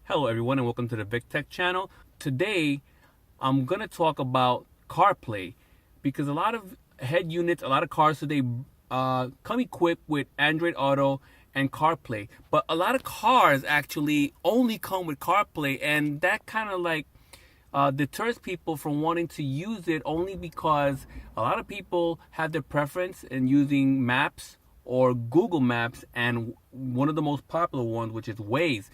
Hello everyone and welcome to the Vic Tech channel. Today I'm going to talk about CarPlay because a lot of head units, a lot of cars today come equipped with Android Auto and CarPlay. But a lot of cars actually only come with CarPlay, and that kind of deters people from wanting to use it, only because a lot of people have their preference in using Maps or Google Maps, and one of the most popular ones, which is WAZE.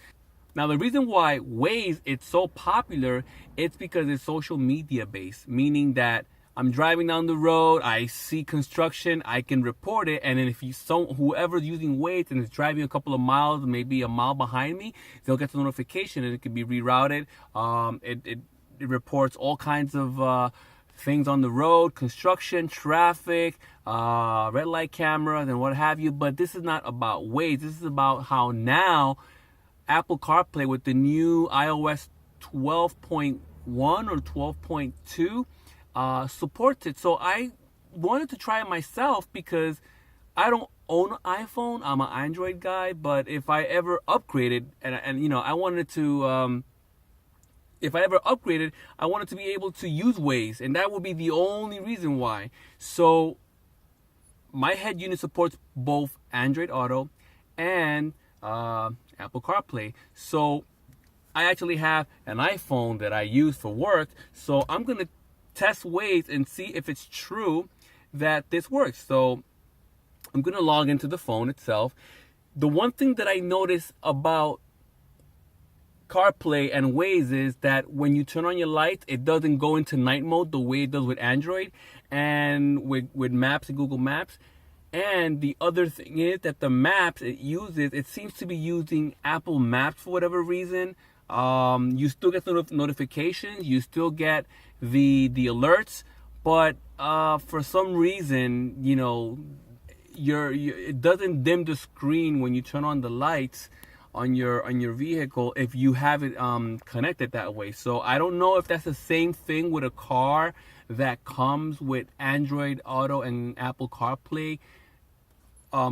Now, the reason why WAZE is so popular, it's because it's social media based, meaning that I'm driving down the road, I see construction, I can report it, and then if whoever's using WAZE and is driving a couple of miles, maybe a mile behind me, they'll get the notification and it can be rerouted. It reports all kinds of things on the road, construction, traffic, red light cameras, and what have you. But this is not about WAZE. This is about how now Apple CarPlay with the new iOS 12.1 or 12.2 supports it. So I wanted to try it myself because I don't own an iPhone. I'm an Android guy. But if I ever upgraded, I wanted to, if I ever upgraded, I wanted to be able to use WAZE, and that would be the only reason why. So my head unit supports both Android Auto and Apple CarPlay. So I actually have an iPhone that I use for work. So I'm going to test WAZE and see if it's true that this works. So I'm going to log into the phone itself. The one thing that I noticed about CarPlay and WAZE is that when you turn on your lights, it doesn't go into night mode the way it does with Android and with Maps and Google Maps. And the other thing is that the maps it seems to be using Apple Maps for whatever reason. You still get the notifications, you still get the alerts, but for some reason, it doesn't dim the screen when you turn on the lights on your vehicle if you have it connected that way. So I don't know if that's the same thing with a car that comes with Android Auto and Apple CarPlay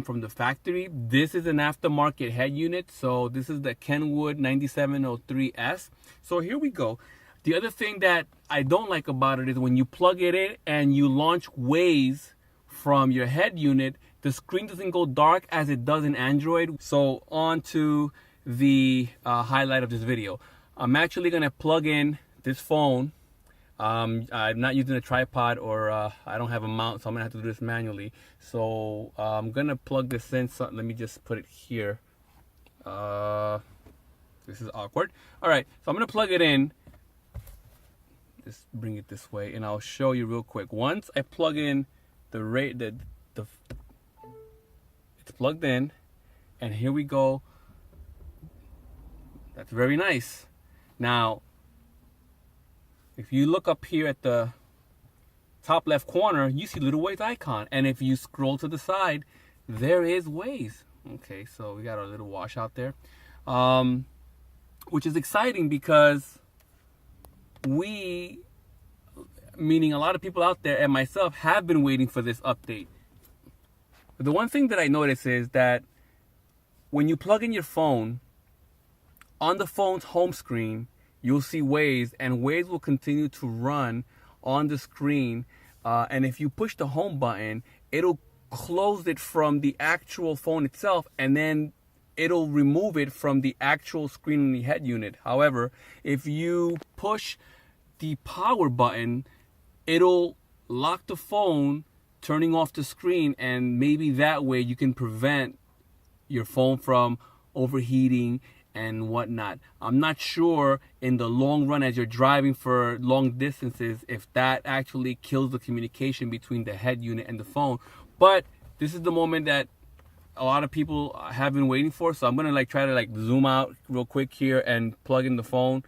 from the factory. This is an aftermarket head unit, so this is the Kenwood 9703S. So here we go. The other thing that I don't like about it is when you plug it in and you launch WAZE from your head unit, the screen doesn't go dark as it does in Android. So on to the highlight of this video. I'm actually going to plug in this phone. I'm not using a tripod, or I don't have a mount, so I'm going to have to do this manually. So I'm going to plug this in. So let me just put it here. This is awkward. All right, so I'm going to plug it in. Just bring it this way, and I'll show you real quick. Once I plug in it's plugged in, and here we go. That's very nice. Now, if you look up here at the top left corner, you see little WAZE icon, and if you scroll to the side, there is WAZE. Okay, so we got our little washout there, which is exciting because meaning a lot of people out there and myself, have been waiting for this update. But the one thing that I notice is that when you plug in your phone, on the phone's home screen, you'll see WAZE, and WAZE will continue to run on the screen. And if you push the home button, it'll close it from the actual phone itself, and then it'll remove it from the actual screen in the head unit. However, if you push the power button, it'll lock the phone, turning off the screen, and maybe that way you can prevent your phone from overheating and whatnot. I'm not sure in the long run, as you're driving for long distances, if that actually kills the communication between the head unit and the phone. But this is the moment that a lot of people have been waiting for, so I'm gonna try to zoom out real quick here and plug in the phone.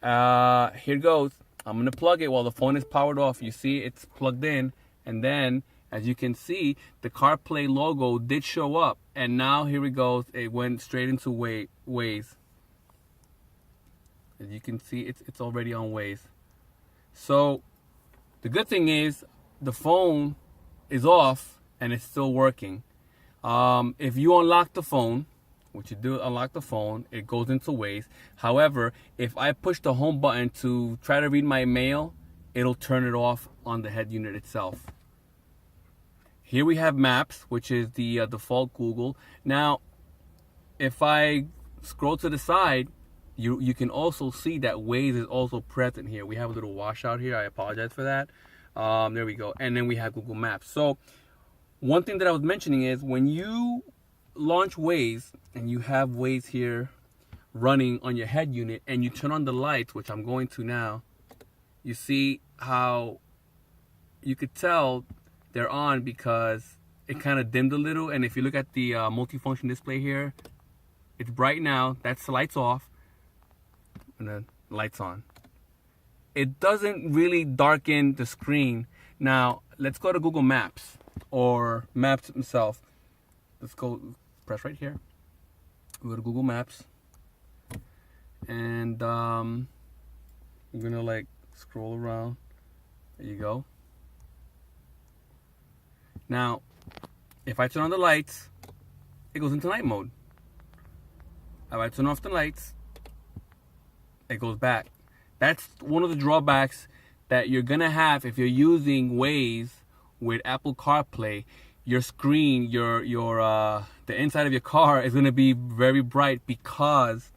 Here goes. I'm gonna plug it while the phone is powered off. You see it's plugged in, and then as you can see, the CarPlay logo did show up, and now here it goes. It went straight into WAZE. As you can see, it's already on WAZE. So the good thing is the phone is off and it's still working. If you unlock the phone, which you do unlock the phone, it goes into Waze. However, if I push the home button to try to read my mail, it'll turn it off on the head unit itself. Here we have Maps, which is the default Google. Now, if I scroll to the side, you can also see that Waze is also present here. We have a little washout here. I apologize for that. There we go. And then we have Google Maps. So one thing that I was mentioning is when you launch Waze and you have Waze here running on your head unit and you turn on the lights, which I'm going to now, you see how you could tell they're on because it kind of dimmed a little. And if you look at the multifunction display here, it's bright now. That's the lights off and then lights on. It doesn't really darken the screen. Now let's go to Google Maps or Maps itself. Let's go press right here. Go to Google Maps and I'm gonna like scroll around. There you go. Now if I turn on the lights, it goes into night mode. If I turn off the lights, it goes back. That's one of the drawbacks that you're gonna have if you're using Waze with Apple CarPlay. Your screen, the inside of your car is gonna be very bright because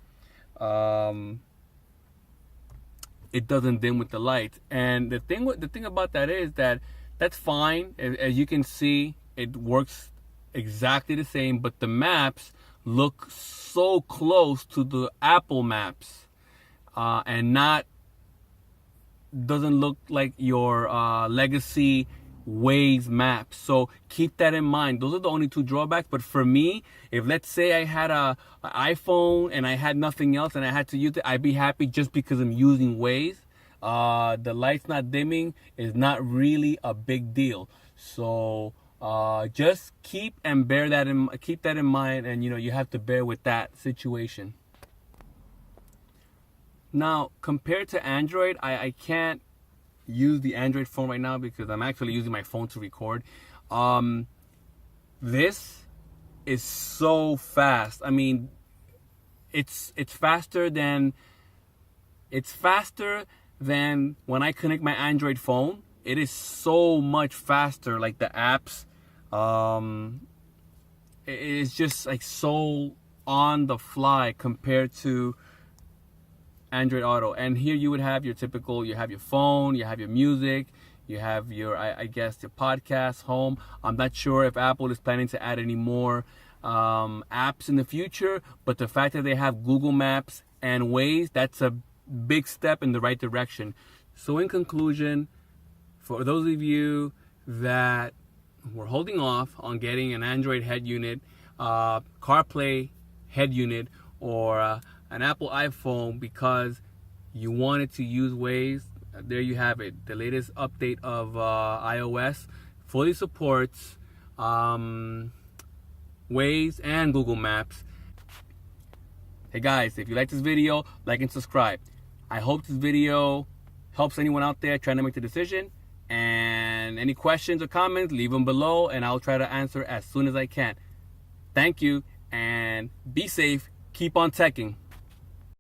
it doesn't dim with the lights. And the thing about that is that that's fine. As you can see, it works exactly the same, but the maps look so close to the Apple Maps and doesn't look like your legacy Waze maps. So keep that in mind. Those are the only two drawbacks. But for me, if let's say I had an iPhone and I had nothing else and I had to use it, I'd be happy just because I'm using Waze. The lights not dimming is not really a big deal. So just keep that in mind, and you have to bear with that situation. Now, compared to Android, I can't use the Android phone right now because I'm actually using my phone to record. This is so fast. I mean, it's faster than when I connect my Android phone. It is so much faster. Like the apps, it is just like so on the fly compared to Android Auto. And here you would have your typical, you have your phone, you have your music, you have your, I guess, your podcast, home. I'm not sure if Apple is planning to add any more apps in the future, but the fact that they have Google Maps and Waze, that's a big step in the right direction. So in conclusion, for those of you that were holding off on getting an Android head unit, CarPlay head unit, or an Apple iPhone because you wanted to use Waze, there you have it. The latest update of iOS fully supports Waze and Google Maps. Hey guys, if you like this video, like and subscribe. I hope this video helps anyone out there trying to make the decision. And any questions or comments, leave them below and I'll try to answer as soon as I can. Thank you and be safe. Keep on teching.